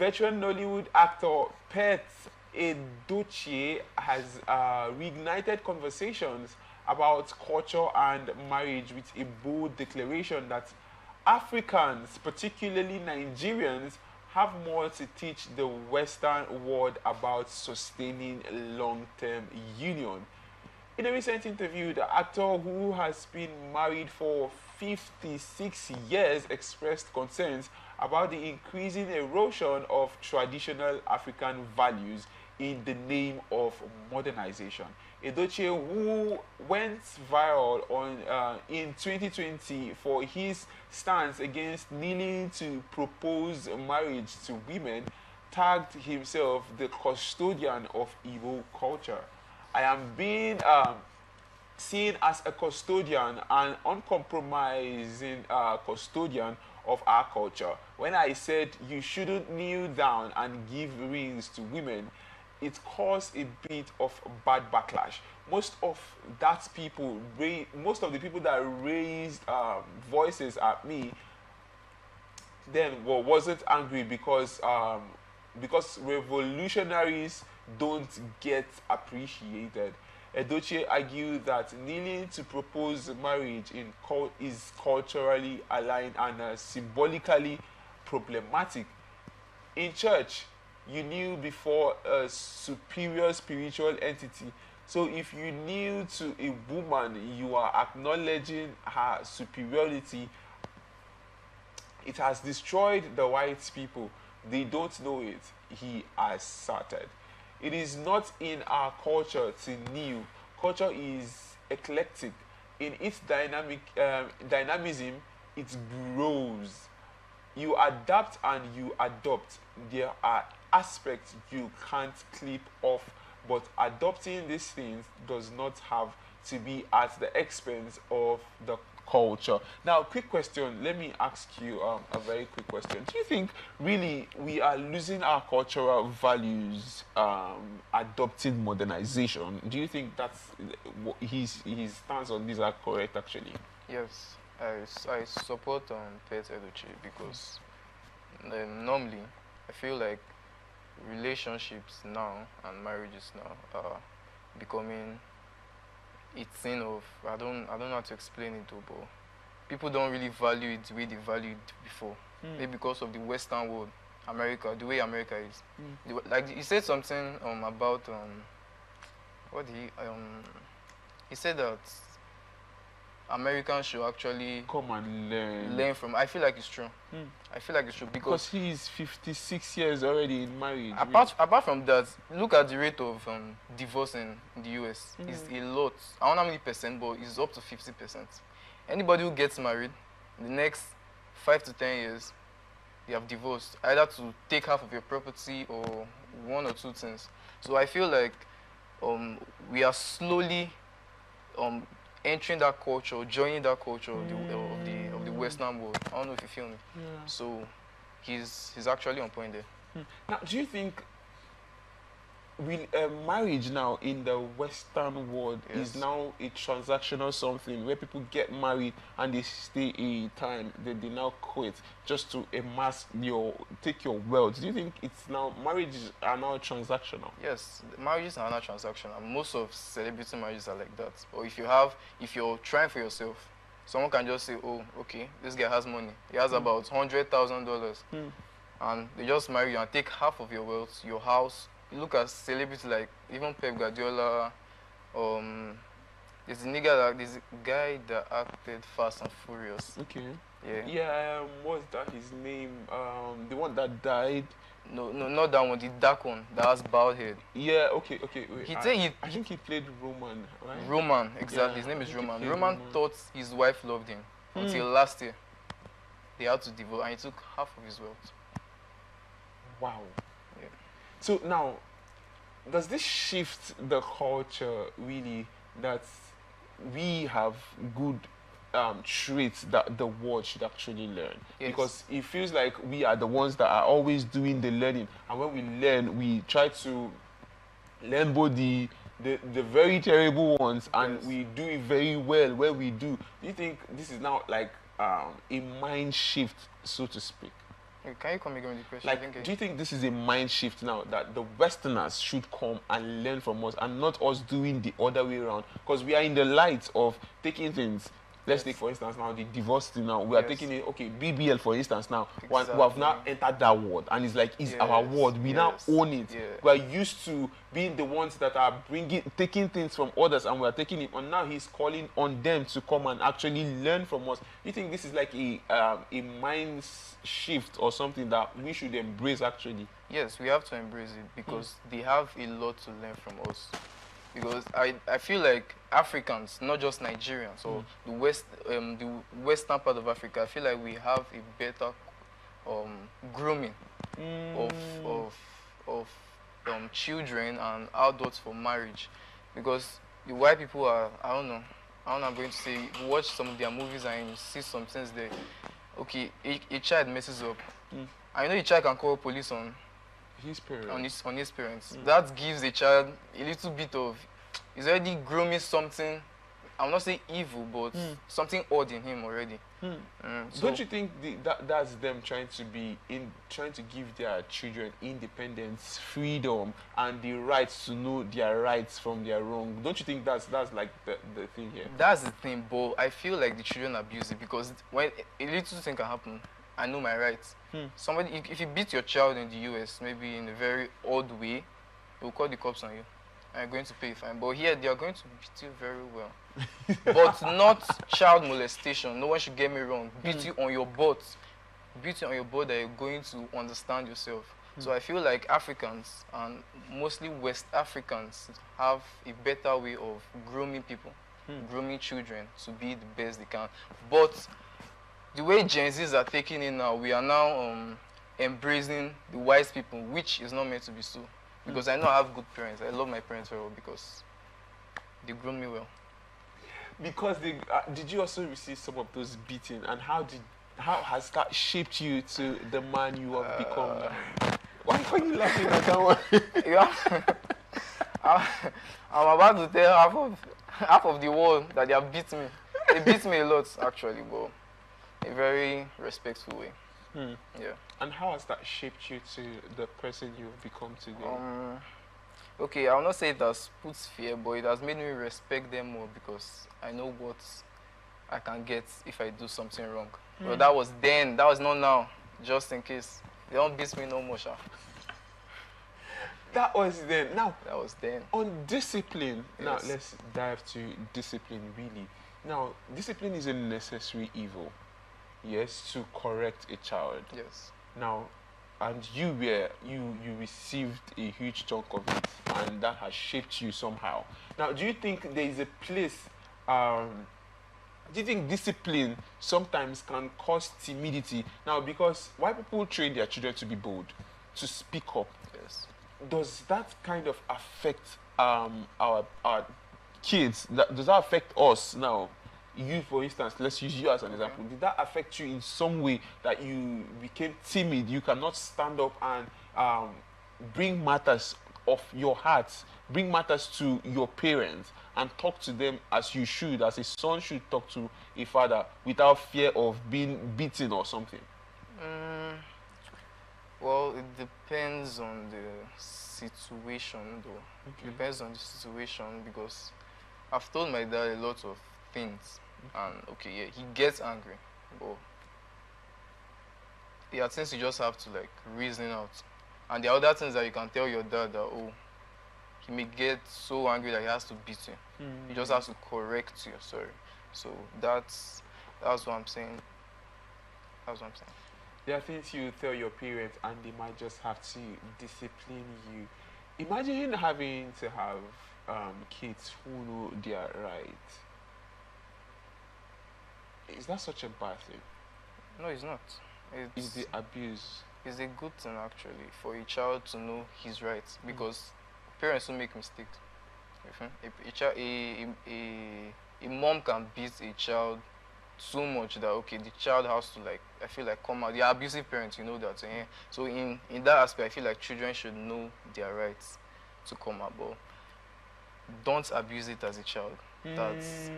veteran Nollywood actor Pete Edochie has reignited conversations about culture and marriage with a bold declaration that Africans, particularly Nigerians, have more to teach the Western world about sustaining long-term union. In a recent interview, the actor, who has been married for 56 years, expressed concerns about the increasing erosion of traditional African values in the name of modernization. Edochie, who went viral in 2020 for his stance against kneeling to propose marriage to women, tagged himself the custodian of Igbo culture. I am being seen as a custodian, an uncompromising custodian of our culture. When I said you shouldn't kneel down and give rings to women, it caused a bit of bad backlash. Most of the people that raised voices at me then wasn't angry because revolutionaries don't get appreciated. Edochie argued that kneeling to propose marriage is culturally aligned and symbolically problematic. In church, you kneel before a superior spiritual entity. So if you kneel to a woman, you are acknowledging her superiority. It has destroyed the white people. They don't know it, he asserted. It is not in our culture to kneel. Culture is eclectic. In its dynamism, it grows. You adapt and you adopt. There are aspects you can't clip off, but adopting these things does not have to be at the expense of the culture. Now, quick question. Let me ask you a very quick question. Do you think really we are losing our cultural values adopting modernization? Do you think that's his stance on these are correct actually? Yes, I support Pete Edochie because normally I feel like relationships now and marriages now are becoming a thing of I don't know how to explain it though, but people don't really value it the way they valued before. Maybe because of the Western world, America, the way America is. Like he said something about what did he said that Americans should actually come and learn from. I feel like it's true. I feel like it's true because he is 56 years already in marriage. Apart from that, look at the rate of divorce in the US. It's a lot. I don't know how many percent, but it's up to 50%. Anybody who gets married, in the next 5 to 10 years, they have divorced, either to take half of your property or one or two things. So I feel like we are slowly entering that culture, joining that culture of the Western world. I don't know if you feel me. Yeah. So he's actually on point there. Now, do you think marriage now in the Western world is now a transactional something where people get married and they stay a time, then they now quit just to amass take your wealth? Do you think it's now marriages are now transactional? Yes, marriages are not transactional. Most of celebrity marriages are like that. Or if you're trying for yourself, someone can just say, oh, okay, this guy has money. He has about $100,000. And they just marry you and take half of your wealth, your house. You look at celebrities like even Pep Guardiola. There's a guy that acted Fast and Furious. Okay. Yeah. Yeah. What's that? His name? The one that died. No, not that one. The dark one that has bald head. Yeah. Okay. Wait, I think he played Roman, right? Roman, exactly. Yeah, his name is Roman. Roman thought his wife loved him until last year. They had to divorce, and he took half of his wealth. Wow. Yeah. So now, does this shift the culture really that we have good traits that the world should actually learn? Yes. Because it feels like we are the ones that are always doing the learning, and when we learn, we try to learn both the very terrible ones, and we do it very well when we do. Do you think this is now like a mind shift, so to speak? Can you come again with the question? Like, do you think this is a mind shift now that the Westerners should come and learn from us and not us doing the other way around? Because we are in the light of taking things. Let's take, for instance, now the divorce thing now. We are taking it, okay, BBL, for instance, now. Exactly. We have now entered that world, and it's like, it's our world. We now own it. We are used to being the ones that are taking things from others, and we are taking it. And now he's calling on them to come and actually learn from us. You think this is like a mind shift or something that we should embrace, actually? Yes, we have to embrace it because they have a lot to learn from us. Because I feel like Africans, not just Nigerians, or the western part of Africa, I feel like we have a better grooming of children and adults for marriage. Because the white people are, I don't know, I'm going to say, you watch some of their movies and you see some things there. Okay, a child messes up. I know a child can call police on his parents. That gives the child a little bit of, he's already grooming something, I'm not saying evil, but something odd in him already. So don't you think that's them trying to give their children independence, freedom, and the rights to know their rights from their wrong? Don't you think that's like the thing here? That's the thing, but I feel like the children abuse it because when a little thing can happen, I know my rights. Somebody, if you beat your child in the US, maybe in a very odd way, they'll call the cops on you. And you're going to pay a fine. But here, they are going to beat you very well. But not child molestation. No one should get me wrong. Beat you on your butt. Beat you on your butt that you're going to understand yourself. So I feel like Africans, and mostly West Africans, have a better way of grooming people, grooming children to be the best they can. But the way Gen Zs are taking it now, we are now embracing the wise people, which is not meant to be so. Because I know I have good parents. I love my parents very well because they groom me well. Because did you also receive some of those beating, and how has that shaped you to the man you have become now? Why are you laughing at that one? I'm about to tell half of the world that they have beat me. They beat me a lot, actually, but in a very respectful way. Yeah. And how has that shaped you to the person you've become today? Okay, I'll not say it has put fear, but it has made me respect them more because I know what I can get if I do something wrong. But that was then, that was not now, just in case. They don't beat me no more, Sha. That was then. Now, that was then. On discipline, now let's dive to discipline, really. Now, discipline is a necessary evil. Yes, to correct a child. Yes. Now, and you received a huge chunk of it, and that has shaped you somehow. Now, do you think there is a place? Do you think discipline sometimes can cause timidity? Now, because white people train their children to be bold, to speak up. Yes. Does that kind of affect our kids? Does that affect us now? You, for instance, let's use you as an example. Did that affect you in some way that you became timid? You cannot stand up and bring matters of your heart, bring matters to your parents and talk to them as you should, as a son should talk to a father without fear of being beaten or something? Well, it depends on the situation, though. It depends on the situation because I've told my dad a lot of things, and he gets angry, but there are things you just have to like reason out, and there are other things that you can tell your dad that he may get so angry that he has to beat you. He just has to correct you. So that's what I'm saying. That's what I'm saying. There are things you tell your parents, and they might just have to discipline you. Imagine having to have kids who know their rights. Is that such a bad thing? No, it's not. It's the abuse. It's a good thing, actually, for a child to know his rights, because parents will make mistakes. A mom can beat a child so much that the child has to I feel like come out. They are abusive parents, you know that. So in that aspect, I feel like children should know their rights to come out, but don't abuse it as a child. That's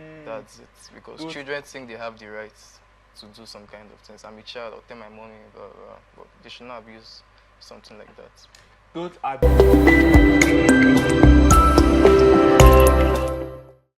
it, because children think they have the rights. to do some kind of things. I'm a child, I'll tell my mommy, blah, blah, blah, but they should not abuse something like that. Don't abuse.